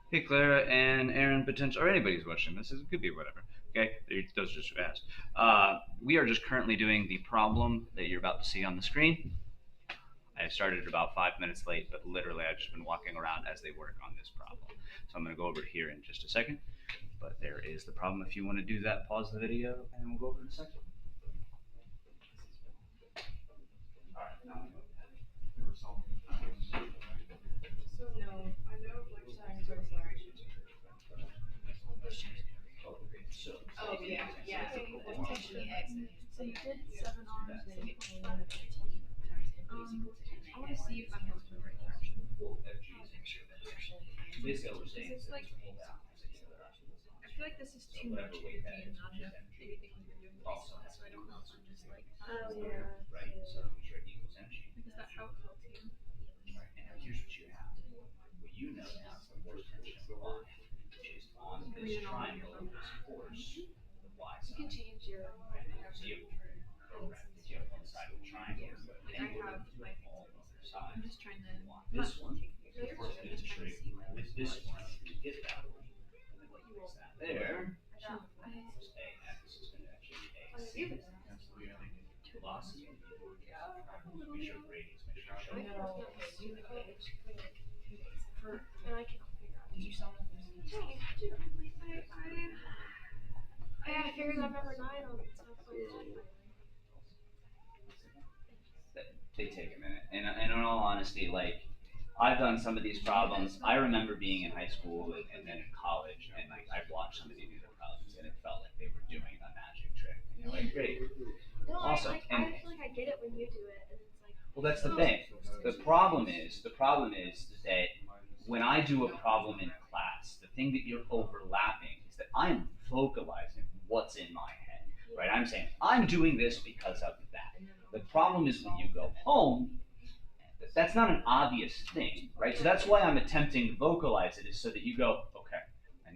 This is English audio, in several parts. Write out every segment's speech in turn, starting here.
Hey, Clara and Aaron, potential, or anybody's watching this. It could be whatever. Okay, those are just asked. We are just currently doing the problem that you're about to see on the screen. I started about 5 minutes late, but literally I've just been walking around as they work on this problem. So I'm going to go over here in just a second. But there is the problem. If you want to do that, pause the video, and we'll go over in a second. All right, now we go. Oh, yeah, yeah. So you did 7 arms and 15. I want to see if I'm going to the right direction. It's like, I feel like this is too much energy and not enough anything when you're doing this, so I don't know if I'm just like, oh yeah. Like, is that how it felt to you? And here's what you have. What you know now is the worst tension of life is on this triangle of this force, the y You can side. change your. So you have one side of the triangle, but Like, I have my. all other sides. I'm just trying to. This one, take the pictures, first I'm bit of just the trying to trick see what. with this one, you get that one, and then what you raise that there, I. is a x is going to actually be a c. Velocity. Be sure the radius, make sure I you show know. And I cannot figure out. Did you sell them? I figured I've never died on it, so they take a minute. And in all honesty, like I've done some of these problems. I remember being in high school and then in college, and like I've watched somebody do the problems, and it felt like they were doing a magic trick. And you're like, great, no, awesome. I feel like I get it when you do it, and it's like. Well, that's the thing. The problem is that when I do a problem in class, the thing that you're overlapping is that I'm vocalizing what's in my head, right? I'm saying I'm doing this because of that. The problem is when you go home, that's not an obvious thing, right? So that's why I'm attempting to vocalize it, is so that you go, okay, I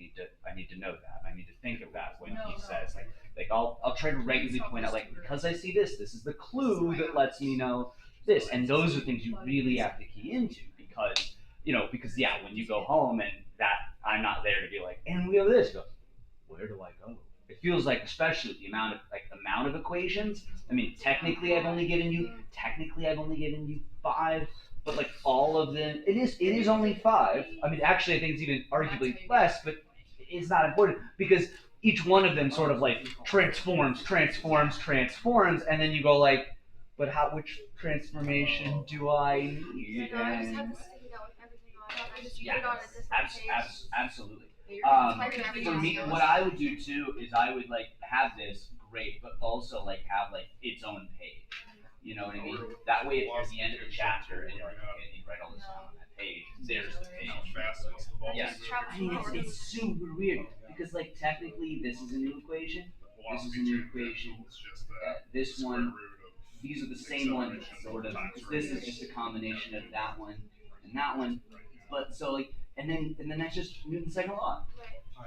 need to know that. I need to think of that when he says like I'll try to regularly point out, like, because I see this is the clue that lets me know this. And those are things you really have to key into, because yeah, when you go home and that I'm not there to be like, and we have this, go, where do I go? It feels like, especially the amount of equations. I mean, technically I've only given you 5, but like all of them, it is only 5. I mean, actually, I think it's even arguably less, but it's not important because each one of them sort of like transforms, and then you go like, but which transformation do I need? No, I just have to stick it out with everything on. I just put Yeah, it on a different page. absolutely. Typing everything For me, else. what I would do too is I would like have this great, but also like have like its own page. You know what I mean? That way, if you're at the end of the chapter and you're like, okay, you write all this down on that page, there's the page. Yeah, I mean, it's super weird because like technically this is a new equation. This is a new equation. This one, these are the same ones, sort of. This is just a combination of that one and that one. But so like, and then that's just Newton's second law.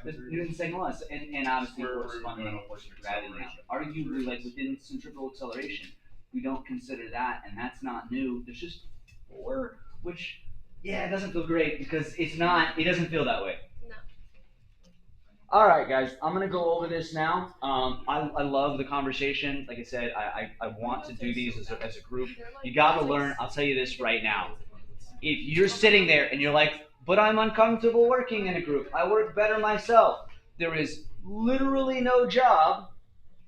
That's Newton's second law, and obviously force fundamental force of gravity. Now, arguably, like within centrifugal acceleration, we don't consider that, and that's not new. There's just 4, which yeah, it doesn't feel great because it's not. It doesn't feel that way. No. All right, guys, I'm gonna go over this now. I love the conversation. Like I said, I want to do these as a group. You gotta learn. I'll tell you this right now. If you're sitting there and you're like, but I'm uncomfortable working in a group, I work better myself. There is literally no job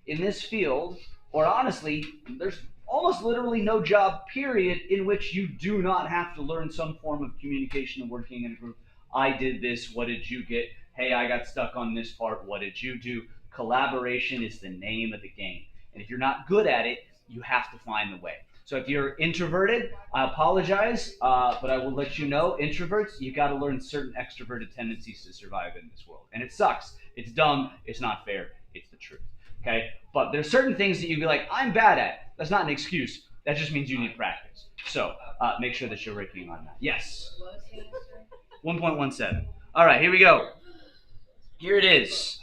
in this field, or honestly, there's almost literally no job, period, in which you do not have to learn some form of communication and working in a group. I did this, what did you get? Hey, I got stuck on this part, what did you do? Collaboration is the name of the game. And if you're not good at it, you have to find the way. So if you're introverted, I apologize, but I will let you know, introverts, you got to learn certain extroverted tendencies to survive in this world. And it sucks. It's dumb. It's not fair. It's the truth. Okay? But there's certain things that you'd be like, I'm bad at. That's not an excuse. That just means you need practice. So make sure that you're working on that. Yes. 1.17. All right, here we go. Here it is.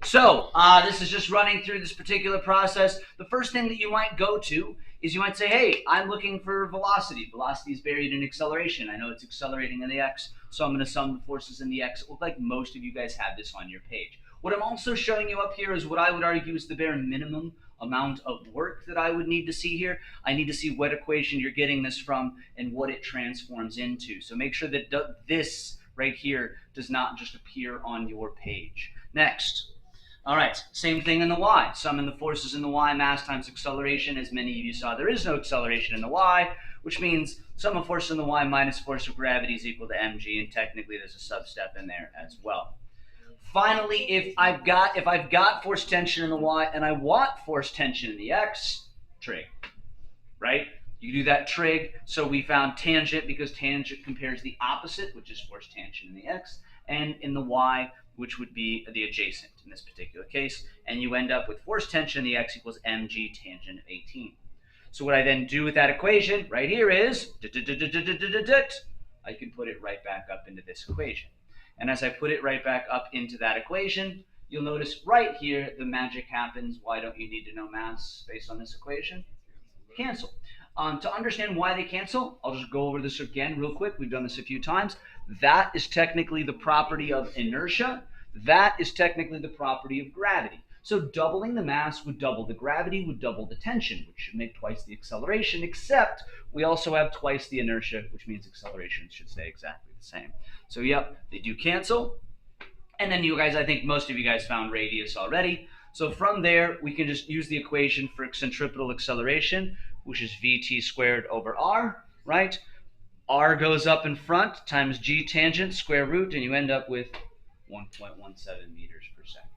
So this is just running through this particular process. The first thing that you might go to is you might say, hey, I'm looking for velocity. Velocity is buried in acceleration. I know it's accelerating in the x, so I'm going to sum the forces in the x. It looks like most of you guys have this on your page. What I'm also showing you up here is what I would argue is the bare minimum amount of work that I would need to see here. I need to see what equation you're getting this from and what it transforms into. So make sure that this right here does not just appear on your page. Next. All right, same thing in the y. Sum in the forces in the y, mass times acceleration. As many of you saw, there is no acceleration in the y, which means sum of force in the y minus force of gravity is equal to mg, and technically there's a sub-step in there as well. Finally, if I've got force tension in the y and I want force tension in the x, trig, right? You do that trig. So we found tangent because tangent compares the opposite, which is force tangent in the x, and in the y, which would be the adjacent in this particular case. And you end up with force tension in the x equals mg tangent of 18. So what I then do with that equation right here is, I can put it right back up into this equation. And as I put it right back up into that equation, you'll notice right here the magic happens. Why don't you need to know mass based on this equation? Cancel. To understand why they cancel, I'll just go over this again real quick. We've done this a few times. That is technically the property of inertia. That is technically the property of gravity. So doubling the mass would double the gravity, would double the tension, which should make twice the acceleration, except we also have twice the inertia, which means acceleration should stay exactly the same. So yep, they do cancel. And then you guys, I think most of you guys found radius already. So from there, we can just use the equation for centripetal acceleration, which is vt squared over r, right? R goes up in front times g tangent square root, and you end up with 1.17 meters per second.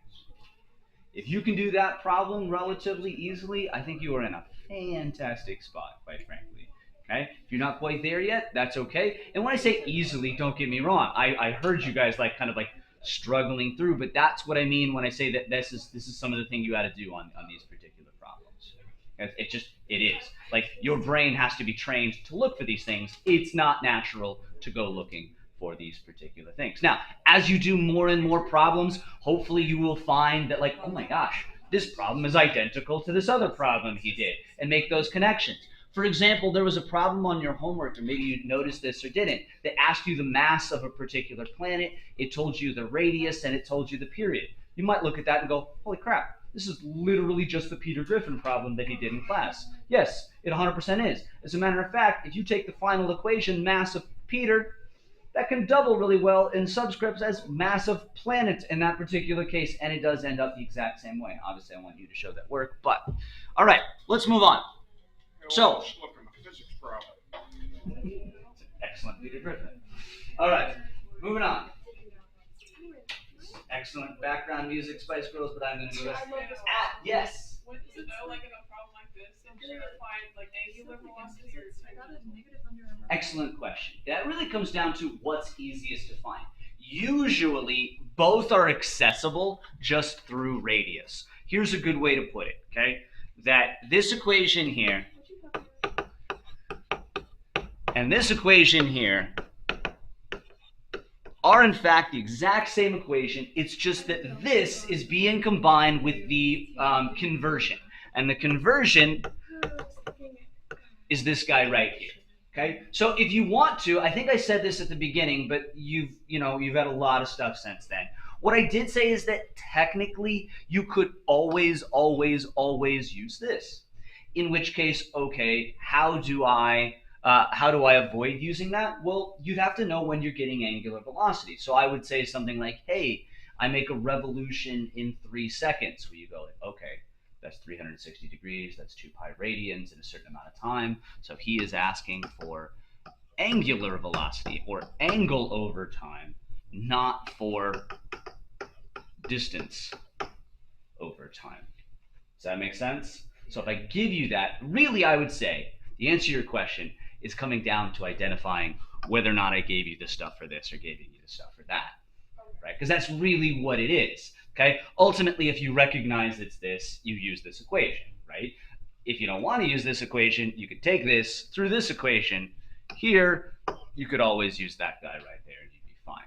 If you can do that problem relatively easily, I think you are in a fantastic spot, quite frankly. Okay? If you're not quite there yet, that's okay. And when I say easily, don't get me wrong. I heard you guys kind of struggling through, but that's what I mean when I say that this is some of the things you got to do on these particular problems. It is. Like, your brain has to be trained to look for these things. It's not natural to go looking for these particular things. Now, as you do more and more problems, hopefully you will find that, like, oh my gosh, this problem is identical to this other problem he did, and make those connections. For example, there was a problem on your homework, or maybe you noticed this or didn't, that asked you the mass of a particular planet, it told you the radius, and it told you the period. You might look at that and go, holy crap, this is literally just the Peter Griffin problem that he did in class. Yes, it 100% is. As a matter of fact, if you take the final equation, mass of Peter, that can double really well in subscripts as mass of planet in that particular case, and it does end up the exact same way. Obviously, I want you to show that work, but all right, let's move on. So, excellent, Peter Griffin. All right, moving on. Excellent background music, Spice Girls, but I'm going to move yes. What does it know, like in a problem like this, and find like angular velocity or I got a negative under a Excellent question. That really comes down to what's easiest to find. Usually, both are accessible just through radius. Here's a good way to put it, okay? That this equation here and this equation here are in fact the exact same equation. It's just that this is being combined with the conversion. And the conversion is this guy right here. Okay? So if you want to, I think I said this at the beginning, but you've had a lot of stuff since then. What I did say is that technically you could always use this. In which case, okay, how do I avoid using that? Well, you'd have to know when you're getting angular velocity. So I would say something like, hey, I make a revolution in 3 seconds. Where you go, okay, that's 360 degrees, that's 2 pi radians in a certain amount of time. So he is asking for angular velocity, or angle over time, not for distance over time. Does that make sense? So if I give you that, really I would say the answer to your question is coming down to identifying whether or not I gave you the stuff for this or gave you the stuff for that, right? Because that's really what it is, okay? Ultimately, if you recognize it's this, you use this equation, right? If you don't want to use this equation, you could take this through this equation. Here, you could always use that guy right there and you'd be fine,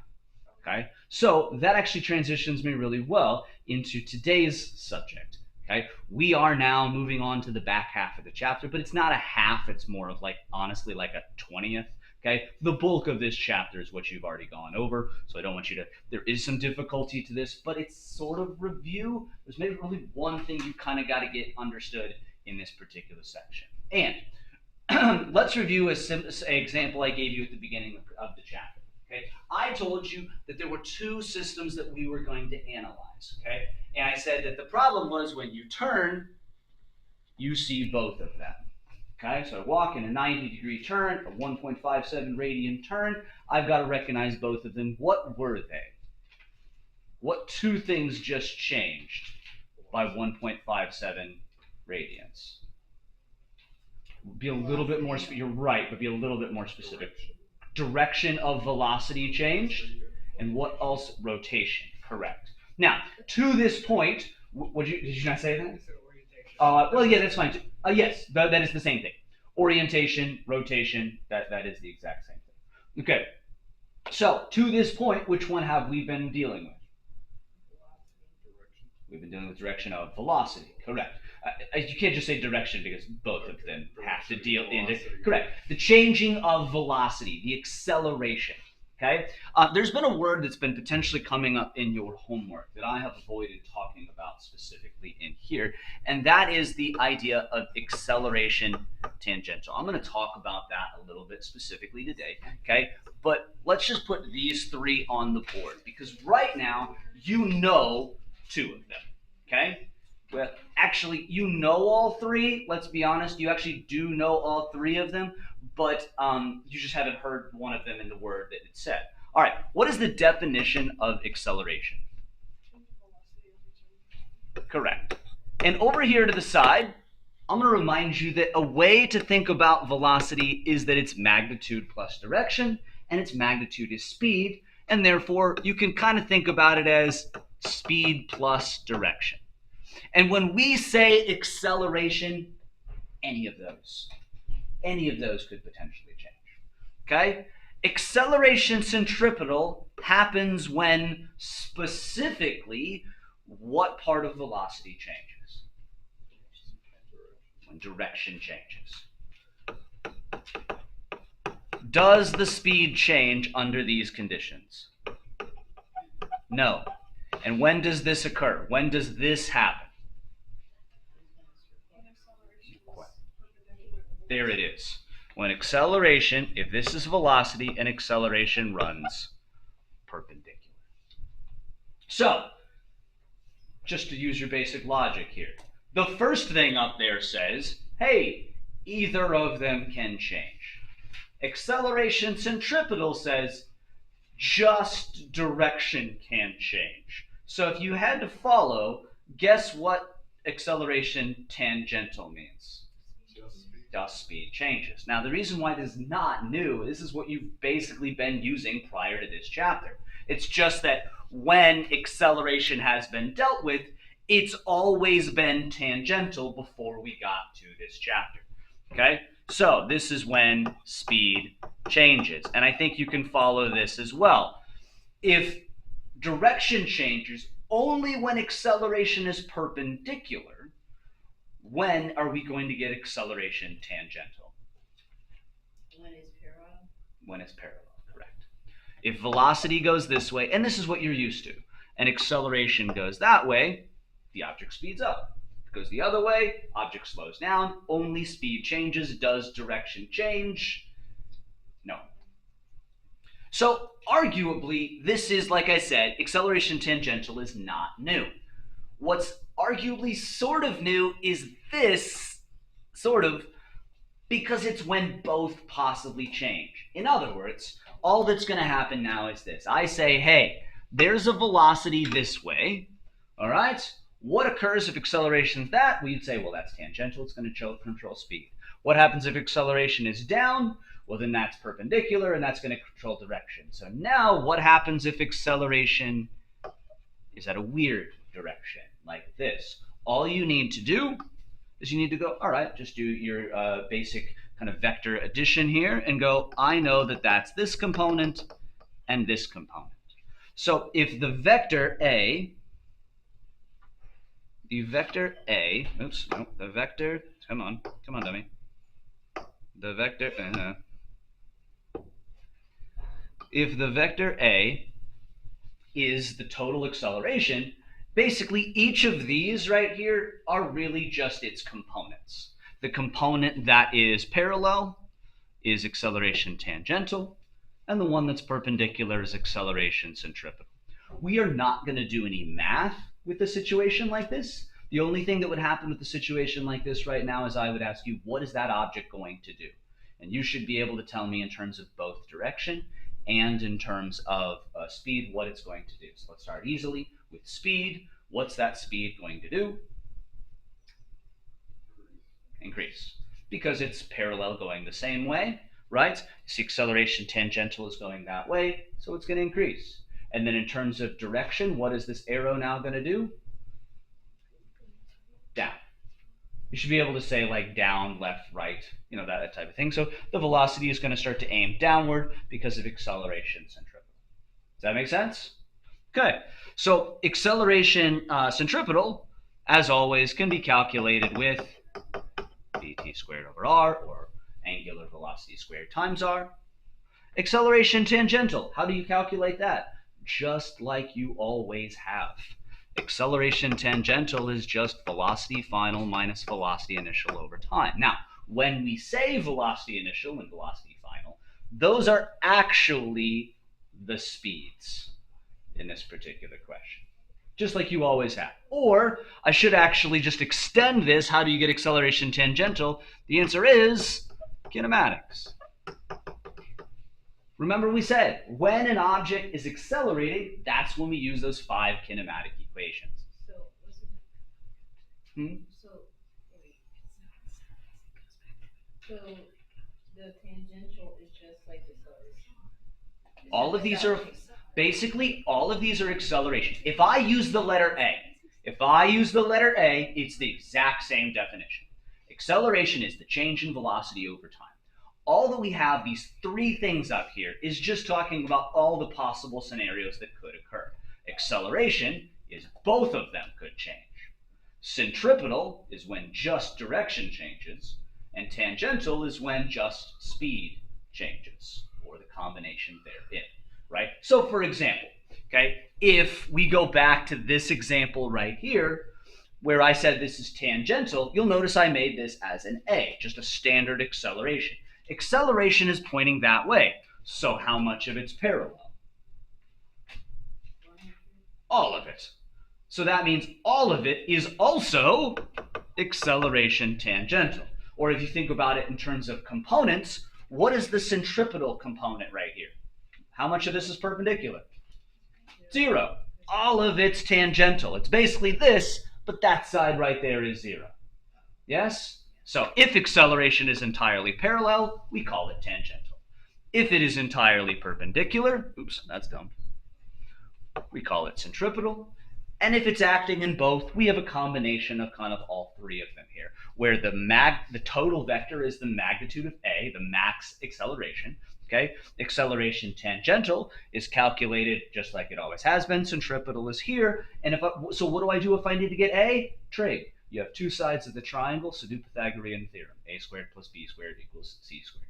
okay? So that actually transitions me really well into today's subject, Okay, we are now moving on to the back half of the chapter, but it's not a half, it's more of like, honestly, like a 20th. Okay, the bulk of this chapter is what you've already gone over, so I don't want you to, there is some difficulty to this, but it's sort of review. There's maybe only one thing you kind of got to get understood in this particular section. And let's review an example I gave you at the beginning of the chapter. Okay, I told you that there were two systems that we were going to analyze. Okay, and I said that the problem was when you turn, you see both of them. Okay, so I walk in a 90-degree turn, a 1.57 radian turn. I've got to recognize both of them. What were they? What two things just changed by 1.57 radians? Be a little bit more, you're right, but be a little bit more specific. Direction of velocity changed, and what else? Rotation, correct. Now, to this point, did you not say that? Well, yeah, that's fine. Yes, that is the same thing. Orientation, rotation, that is the exact same thing. Okay, so to this point, which one have we been dealing with? We've been dealing with direction of velocity, correct. You can't just say direction because both of them have to deal into, correct. The changing of velocity, the acceleration. Okay, there's been a word that's been potentially coming up in your homework that I have avoided talking about specifically in here, and that is the idea of acceleration tangential. I'm going to talk about that a little bit specifically today, okay? But let's just put these three on the board because right now you know two of them, okay? Well, actually, you know all three. Let's be honest, you actually do know all three of them, but you just haven't heard one of them in the word that it said. All right, what is the definition of acceleration? Correct. And over here to the side, I'm going to remind you that a way to think about velocity is that it's magnitude plus direction, and its magnitude is speed, and therefore you can kind of think about it as speed plus direction. And when we say acceleration, any of those could potentially change. Okay? Acceleration centripetal happens when specifically what part of velocity changes? When direction changes. Does the speed change under these conditions? No. And when does this occur? When does this happen? There it is. When acceleration, if this is velocity, and acceleration runs perpendicular. So, just to use your basic logic here, the first thing up there says, hey, either of them can change. Acceleration centripetal says, just direction can change. So if you had to follow, guess what acceleration tangential means? Just speed changes. Now, the reason why this is not new, this is what you've basically been using prior to this chapter. It's just that when acceleration has been dealt with, it's always been tangential before we got to this chapter. Okay? So this is when speed changes. And I think you can follow this as well. If direction changes only when acceleration is perpendicular, when are we going to get acceleration tangential? When it's parallel. When it's parallel, correct. If velocity goes this way, and this is what you're used to, and acceleration goes that way, the object speeds up. If it goes the other way, object slows down. Only speed changes. Does direction change? No. So arguably, this is, like I said, acceleration tangential is not new. What's arguably sort of new is this, sort of, because it's when both possibly change. In other words, all that's going to happen now is this. I say, hey, there's a velocity this way, all right? What occurs if acceleration is that? Well, you'd say, well, that's tangential. It's going to control speed. What happens if acceleration is down? Well, then that's perpendicular, and that's going to control direction. So now what happens if acceleration is at a weird direction, like this? All you need to do is you need to go, all right, just do your basic kind of vector addition here and go, I know that that's this component and this component. So if the vector A the vector A, oops, no, the vector, come on, dummy. The vector, if the vector A is the total acceleration, basically each of these right here are really just its components. The component that is parallel is acceleration tangential, and the one that's perpendicular is acceleration centripetal. We are not going to do any math with a situation like this. The only thing that would happen with a situation like this right now is I would ask you, what is that object going to do? And you should be able to tell me in terms of both direction and in terms of speed what it's going to do. So let's start easily with speed. What's that speed going to do? Increase. Because it's parallel going the same way, right? See, acceleration tangential is going that way, so it's going to increase. And then in terms of direction, what is this arrow now going to do? Down. You should be able to say like down, left, right, you know, that type of thing. So the velocity is going to start to aim downward because of acceleration centripetal. Does that make sense? Okay, so acceleration centripetal, as always, can be calculated with dt squared over r, or angular velocity squared times r. Acceleration tangential, how do you calculate that? Just like you always have. Acceleration tangential is just velocity final minus velocity initial over time. Now, when we say velocity initial and velocity final, those are actually the speeds in this particular question, just like you always have. Or I should actually just extend this. How do you get acceleration tangential? The answer is kinematics. Remember we said, when an object is accelerating, that's when we use those 5 kinematic equations. So, what's it? So, wait. So, the tangential is just like acceleration. All of these are, basically, all of these are acceleration. If I use the letter A, it's the exact same definition. Acceleration is the change in velocity over time. All that we have, these 3 things up here, is just talking about all the possible scenarios that could occur. Acceleration is both of them could change. Centripetal is when just direction changes, and tangential is when just speed changes, or the combination therein, right? So for example, okay, if we go back to this example right here, where I said this is tangential, you'll notice I made this as an A, just a standard acceleration. Acceleration is pointing that way, so how much of it's parallel? All of it. So that means all of it is also acceleration tangential. Or if you think about it in terms of components, what is the centripetal component right here? How much of this is perpendicular? 0. All of it's tangential. It's basically this, but that side right there is 0. Yes? So if acceleration is entirely parallel, we call it tangential. If it is entirely perpendicular, oops, that's dumb, we call it centripetal. And if it's acting in both, we have a combination of kind of all 3 of them here, where the total vector is the magnitude of A, the max acceleration. Okay, acceleration tangential is calculated just like it always has been. Centripetal is here, and so what do I do if I need to get A? Trig. You have 2 sides of the triangle, so do Pythagorean theorem. A squared plus B squared equals C squared.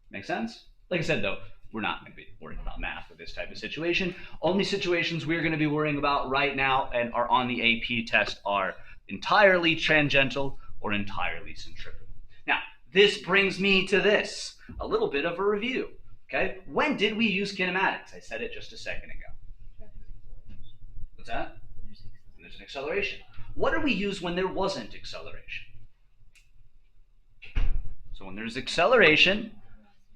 Make sense? Like I said, though, we're not going to be worrying about math with this type of situation. Only situations we're going to be worrying about right now and are on the AP test are entirely tangential or entirely centripetal. Now, this brings me to this, a little bit of a review. Okay, when did we use kinematics? I said it just a second ago. What's that? There's an acceleration. What did we use when there wasn't acceleration? So when there's acceleration,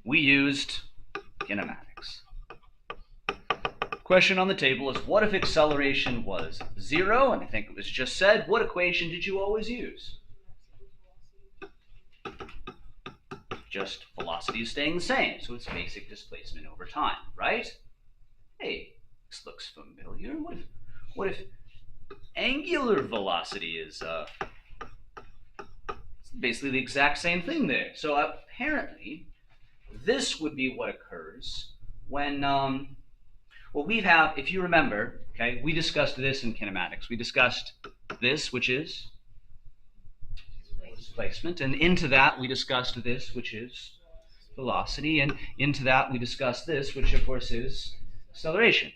we used kinematics. Question on the table is, what if acceleration was 0? And I think it was just said, what equation did you always use? Just velocity is staying the same, so it's basic displacement over time, right? Hey, this looks familiar. What if angular velocity is basically the exact same thing there? So apparently, this would be what occurs when What we have, if you remember, okay, we discussed this in kinematics. We discussed this, which is displacement, and into that we discussed this, which is velocity, and into that we discussed this, which of course is acceleration.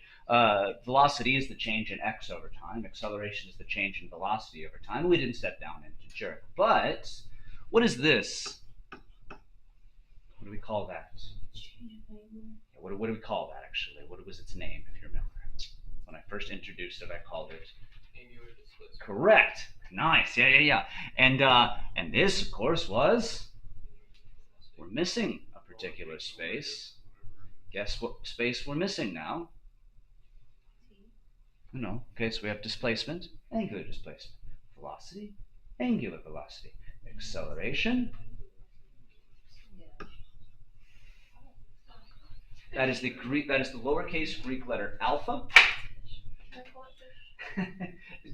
Velocity is the change in x over time. Acceleration is the change in velocity over time. We didn't step down into jerk. But what is this? What do we call that? What do we call that, actually? What was its name, if you remember? When I first introduced it, I called it... Correct. Nice. Yeah. And this, of course, was... We're missing a particular space. Guess what space we're missing now? No. Okay, so we have displacement, angular displacement. Velocity, angular velocity. Acceleration. That is the lowercase Greek letter alpha.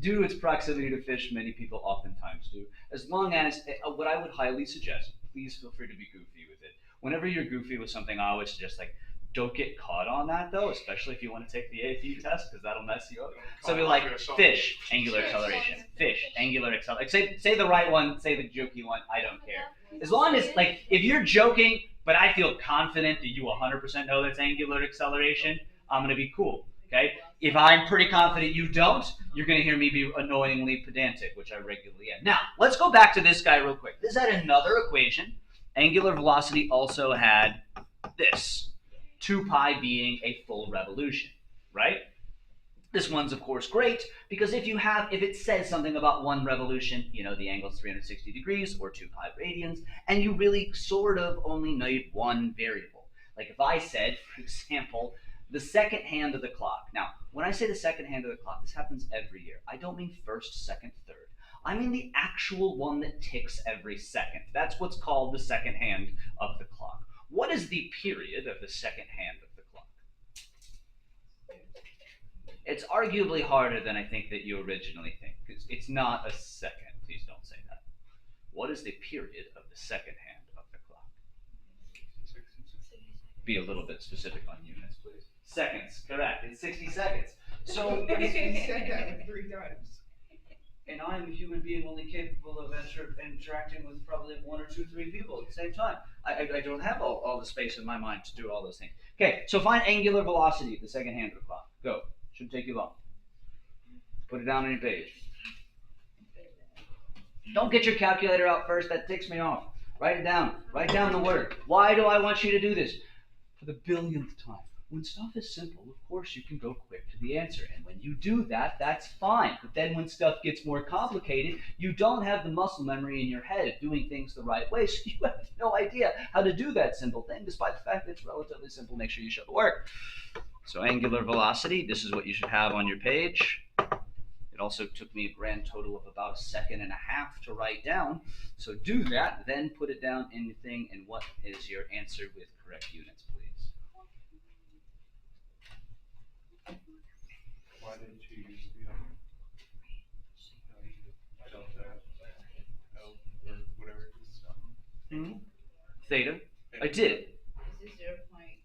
Due to its proximity to fish, many people oftentimes do. As long as, what I would highly suggest, please feel free to be goofy with it. Whenever you're goofy with something, I always suggest, like, don't get caught on that, though, especially if you want to take the AP test, because that'll mess you up. So be like, fish, angular acceleration. Fish, angular acceleration. Say the right one, say the jokey one, I don't care. As long as, like, if you're joking, but I feel confident that you 100% know that's angular acceleration, I'm going to be cool, okay? If I'm pretty confident you don't, you're going to hear me be annoyingly pedantic, which I regularly am. Now, let's go back to this guy real quick. This had another equation. Angular velocity also had this. 2 pi being a full revolution, right? This one's, of course, great, because if it says something about 1 revolution, you know, the angle's 360 degrees or 2 pi radians, and you really sort of only need one variable. Like if I said, for example, the second hand of the clock. Now, when I say the second hand of the clock, this happens every year. I don't mean first, second, third. I mean the actual one that ticks every second. That's what's called the second hand of the clock. What is the period of the second hand of the clock? It's arguably harder than I think that you originally think, because it's not a second. Please don't say that. What is the period of the second hand of the clock? Be a little bit specific on units, please. Seconds, correct. It's 60 seconds. So You said that like 3 times. And I'm a human being only capable of interacting with probably 1 or 2, 3 people at the same time. I don't have all the space in my mind to do all those things. Okay, so find angular velocity at the second hand of the clock. Go. Shouldn't take you long. Put it down on your page. Don't get your calculator out first. That ticks me off. Write it down. Write down the word. Why do I want you to do this? For the billionth time. When stuff is simple, of course you can go quick to the answer. And when you do that, that's fine. But then when stuff gets more complicated, you don't have the muscle memory in your head of doing things the right way, so you have no idea how to do that simple thing, despite the fact that it's relatively simple. Make sure you show the work. So angular velocity, this is what you should have on your page. It also took me a grand total of about 1.5 seconds to write down. So do that, then put it down in the thing, and what is your answer with correct units, please? Why didn't you use the delta L or whatever it is? Theta? I did. Is this 0 point?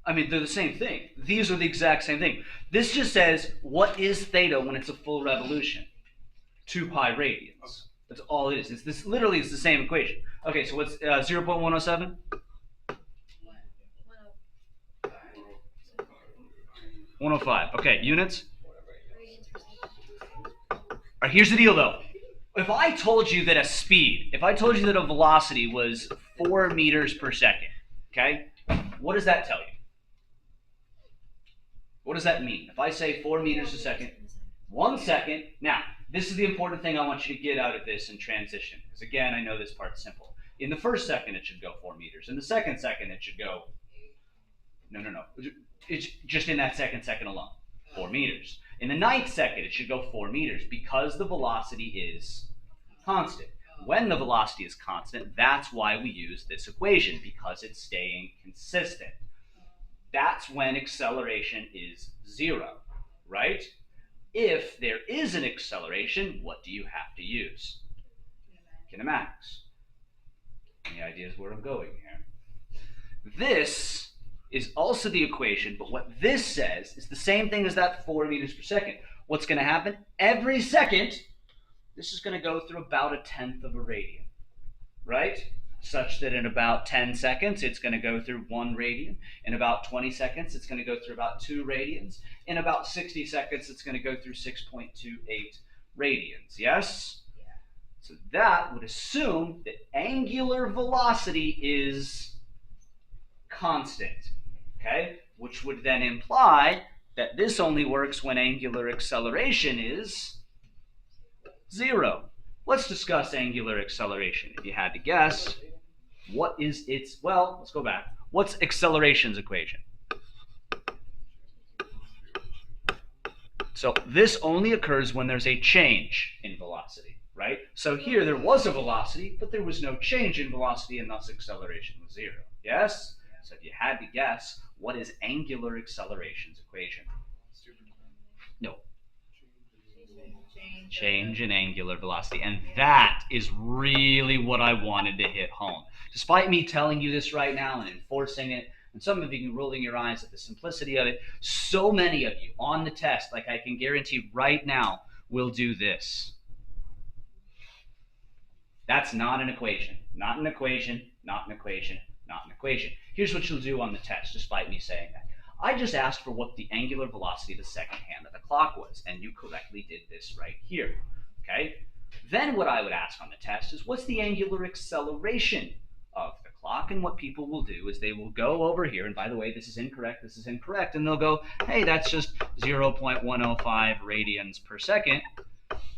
I mean, they're the same thing. These are the exact same thing. This just says, what is theta when it's a full revolution? 2 pi radians. That's all it is. This literally is the same equation. Okay, so what's 0.107? 105. Okay, units? All right, here's the deal, though. If I told you that a velocity was 4 meters per second, okay, what does that tell you? What does that mean? If I say 4 meters a second, 1 second. Now, this is the important thing I want you to get out of this and transition. Because again, I know this part's simple. In the first second, it should go 4 meters. In the second second, it should go... No. It's just in that second alone. 4 meters. In the 9th second, it should go 4 meters because the velocity is constant. When the velocity is constant, that's why we use this equation, because it's staying consistent. That's when acceleration is 0, right? If there is an acceleration, what do you have to use? Kinematics. Any ideas where I'm going here? This is also the equation, but what this says is the same thing as that 4 meters per second. What's going to happen? Every second, this is going to go through about 1/10 of a radian, right? Such that in about 10 seconds, it's going to go through 1 radian. In about 20 seconds, it's going to go through about 2 radians. In about 60 seconds, it's going to go through 6.28 radians, yes? Yeah. So that would assume that angular velocity is constant, okay? Which would then imply that this only works when angular acceleration is 0. Let's discuss angular acceleration. If you had to guess, what is its, well, let's go back. What's acceleration's equation? So this only occurs when there's a change in velocity, right? So here there was a velocity, but there was no change in velocity, and thus acceleration was 0. Yes? So if you had to guess, what is angular acceleration's equation? No. Change in angular velocity. And that is really what I wanted to hit home. Despite me telling you this right now and enforcing it, and some of you rolling your eyes at the simplicity of it, so many of you on the test, like I can guarantee right now, will do this. That's not an equation. Not an equation, not an equation, not an equation. Here's what you'll do on the test, despite me saying that. I just asked for what the angular velocity of the second hand of the clock was, and you correctly did this right here, okay? Then what I would ask on the test is, what's the angular acceleration of the clock? And what people will do is they will go over here, and by the way, this is incorrect, and they'll go, hey, that's just 0.105 radians per second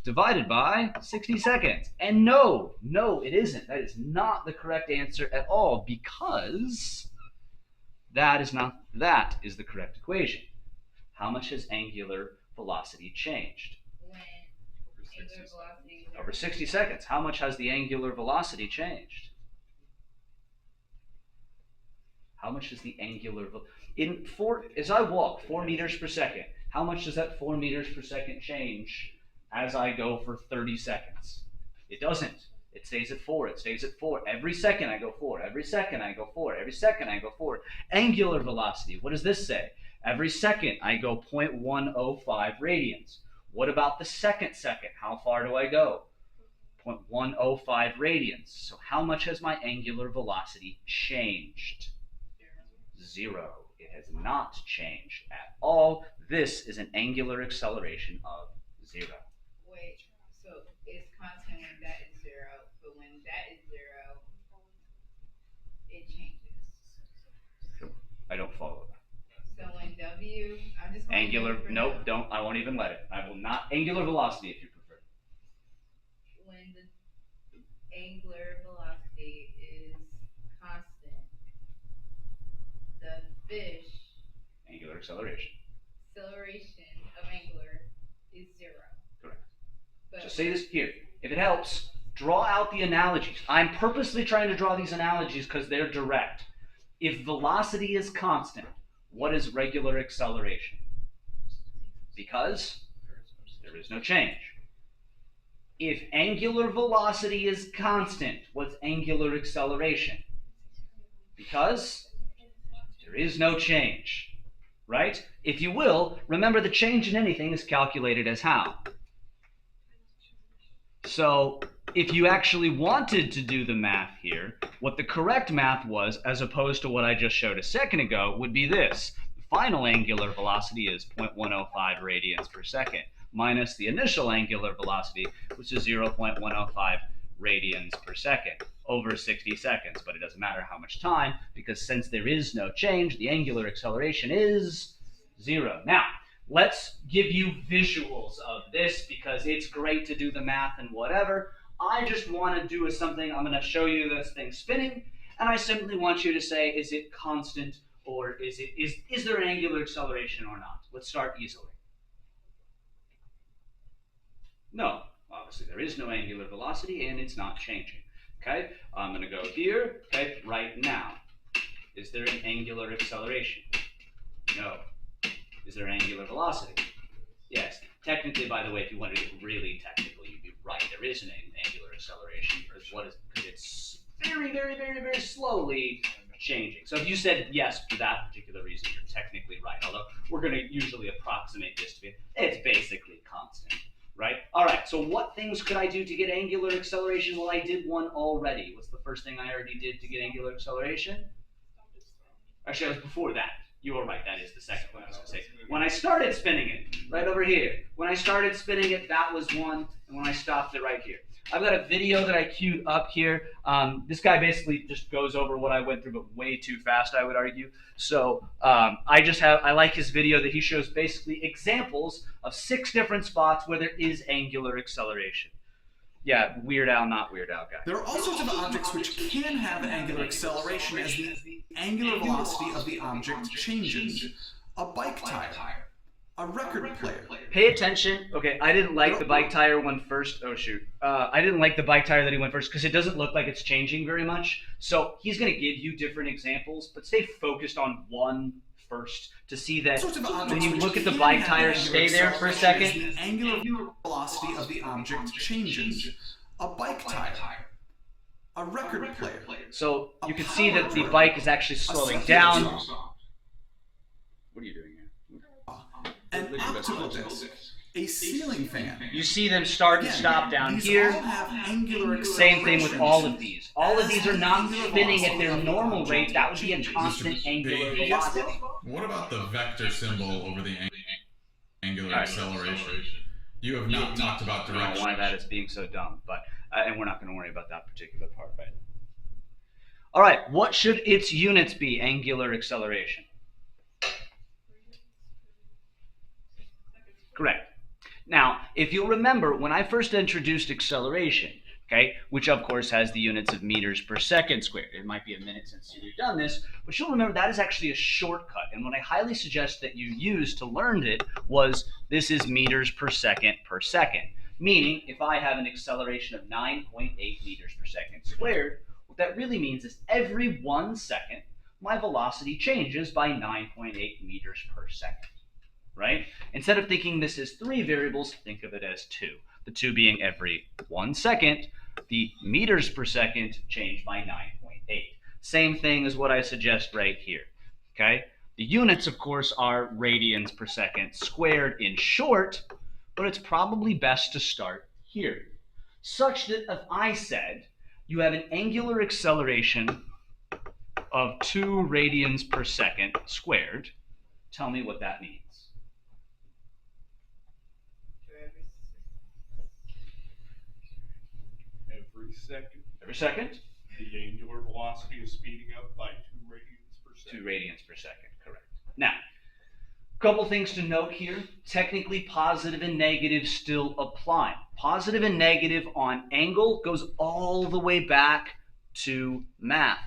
divided by 60 seconds. And no, it isn't. That is not the correct answer at all, because that is the correct equation. How much has angular velocity changed? When angular velocity is Over 60 seconds. How much has the angular velocity changed? How much is the angular as I walk 4 meters per second, how much does that 4 meters per second change as I go for 30 seconds? It doesn't. It stays at 4. It stays at 4. Every second I go 4. Every second I go 4. Every second I go 4. Angular velocity. What does this say? Every second I go 0.105 radians. What about the second? How far do I go? 0.105 radians. So how much has my angular velocity changed? 0. It has not changed at all. This is an angular acceleration of 0. Wait, so it's constant when that is 0, but when that is 0, it changes. I don't follow that. So when W, I'm just going Angular, to nope, don't. I won't even let it. I will not. Angular velocity, if you prefer. when the angular velocity is constant, the fish Angular acceleration. acceleration of angular is 0. Correct. But So say this here. If it helps, draw out the analogies. I'm purposely trying to draw these analogies because they're direct. If velocity is constant, what is regular acceleration? Because there is no change. If angular velocity is constant, what's angular acceleration? Because there is no change, right? If you will, remember the change in anything is calculated as how? So if you actually wanted to do the math here, what the correct math was, as opposed to what I just showed a second ago, would be this. The final angular velocity is 0.105 radians per second, minus the initial angular velocity, which is 0.105 radians per second, over 60 seconds. But it doesn't matter how much time, because since there is no change, the angular acceleration is 0. Now, let's give you visuals of this, because it's great to do the math and whatever. I just want to do something. I'm going to show you this thing spinning, and I simply want you to say, is it constant, or is there an angular acceleration or not? Let's start easily. No, obviously there is no angular velocity, and it's not changing. Okay, I'm going to go here. Okay, right now, is there an angular acceleration? No. Is there an angular velocity? Yes. Technically, by the way, if you wanted to get really technical, you'd be right. There is an angular acceleration, because it's very, very, very, very slowly changing. So if you said yes for that particular reason, you're technically right. Although we're going to usually approximate this to be, it's basically constant, right? All right, so what things could I do to get angular acceleration? Well, I did one already. What's the first thing I already did to get angular acceleration? Actually, it was before that. You were right, that is the second one I was going to say. When I started spinning it, right over here. When I started spinning it, that was one, and when I stopped it right here. I've got a video that I queued up here. This guy basically just goes over what I went through, but way too fast, I would argue. So I like his video that he shows basically examples of 6 different spots where there is angular acceleration. Yeah, Weird Al, not Weird Al guy. There are all sorts of objects which can have angular acceleration as the angular velocity of the object changes. A bike tire, a record player. Pay attention. Okay, I didn't like the bike tire one first. Oh, shoot. I didn't like the bike tire that he went first because it doesn't look like it's changing very much. So he's going to give you different examples, but stay focused on one first to see that when you look at the bike tire, stay there for a second. The angular velocity of the object changes. A bike tire, a record player. So you can see that the bike is actually slowing down. What are you doing here? An optical disc, a ceiling fan. You see them start and stop down These here. all have angular Same thing with acceleration. all of these. All of these are not spinning at their normal rate. That would be a constant angular velocity. What about the vector symbol over the angular acceleration? You have not talked about I don't know direction. why that is being so dumb, but and we're not going to worry about that particular part right now. All right, what should its units be? Angular acceleration. Correct. Now, if you'll remember, when I first introduced acceleration, okay, which of course has the units of meters per second squared. It might be a minute since you've done this, but you'll remember that is actually a shortcut. And what I highly suggest that you use to learn it was this is meters per second, meaning if I have an acceleration of 9.8 meters per second squared, what that really means is every 1 second, my velocity changes by 9.8 meters per second, right? Instead of thinking this is 3 variables, think of it as 2. The 2 being every 1 second, the meters per second change by 9.8. Same thing as what I suggest right here, okay? The units, of course, are radians per second squared in short, but it's probably best to start here, such that if I said you have an angular acceleration of 2 radians per second squared, tell me what that means. Every second, Every second? the angular velocity is speeding up by 2 radians per 2 second. radians per second, correct. Now, a couple things to note here. Technically, positive and negative still apply. Positive and negative on angle goes all the way back to math.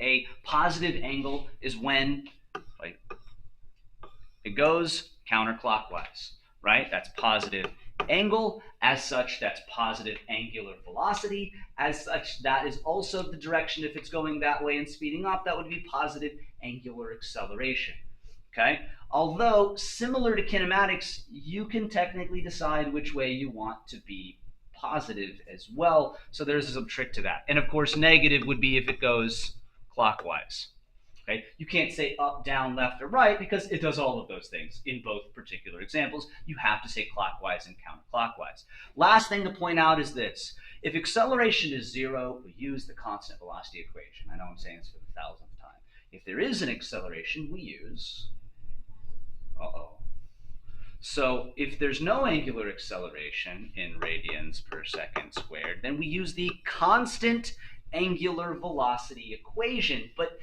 A positive angle is when it goes counterclockwise, right? That's positive angle. As such, that's positive angular velocity. As such, that is also the direction, if it's going that way and speeding up, that would be positive angular acceleration, okay? Although, similar to kinematics, you can technically decide which way you want to be positive as well, so there's some trick to that. And of course, negative would be if it goes clockwise. Okay? You can't say up, down, left, or right because it does all of those things in both particular examples. You have to say clockwise and counterclockwise. Last thing to point out is this. If acceleration is 0, we use the constant velocity equation. I know I'm saying this for the 1000th time. If there is an acceleration, we use... So if there's no angular acceleration in radians per second squared, then we use the constant angular velocity equation. But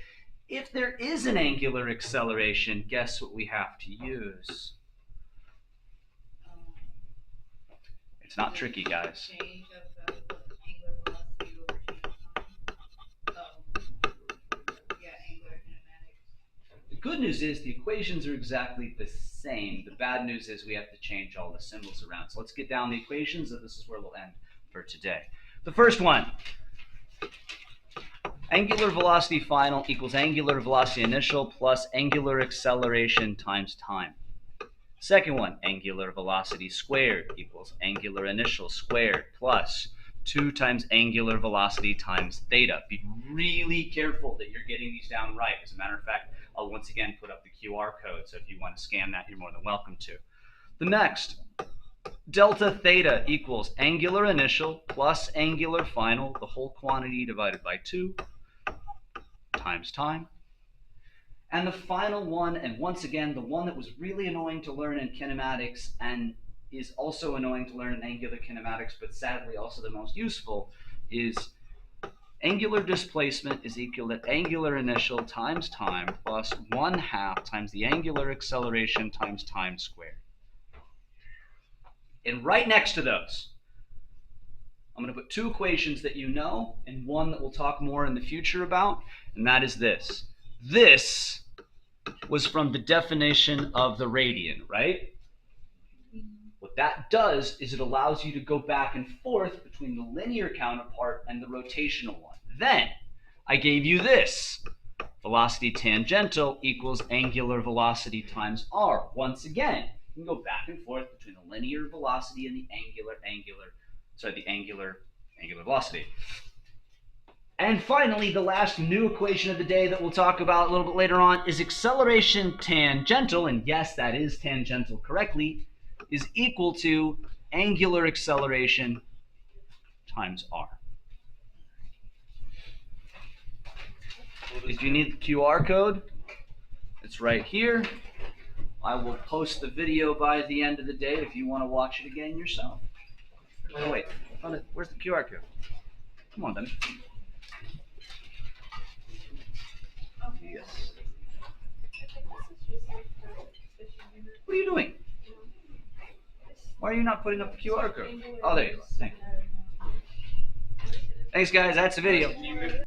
if there is an angular acceleration, guess what we have to use? It's not tricky, guys. Change of the angular velocity over change of time. Yeah, angular kinematics. The good news is the equations are exactly the same. The bad news is we have to change all the symbols around. So let's get down the equations, and this is where we'll end for today. The first one. Angular velocity final equals angular velocity initial plus angular acceleration times time. Second one, angular velocity squared equals angular initial squared plus 2 times angular velocity times theta. Be really careful that you're getting these down right. As a matter of fact, I'll once again put up the QR code, so if you want to scan that, you're more than welcome to. The next, delta theta equals angular initial plus angular final, the whole quantity divided by 2 times time. And the final one, and once again, the one that was really annoying to learn in kinematics and is also annoying to learn in angular kinematics, but sadly also the most useful, is angular displacement is equal to angular initial times time plus 1/2 times the angular acceleration times time squared. And right next to those, I'm going to put 2 equations that you know and one that we'll talk more in the future about, and that is this. This was from the definition of the radian, right? What that does is it allows you to go back and forth between the linear counterpart and the rotational one. Then I gave you this. Velocity tangential equals angular velocity times r. Once again, you can go back and forth between the linear velocity and the angular velocity. And finally, the last new equation of the day that we'll talk about a little bit later on is acceleration tangential, and yes, that is tangential correctly, is equal to angular acceleration times r. If you need the QR code, it's right here. I will post the video by the end of the day if you want to watch it again yourself. Oh wait, where's the QR code? Come on, then. Yes. What are you doing? Why are you not putting up the QR code? Oh, there you go. Thanks, guys. That's the video.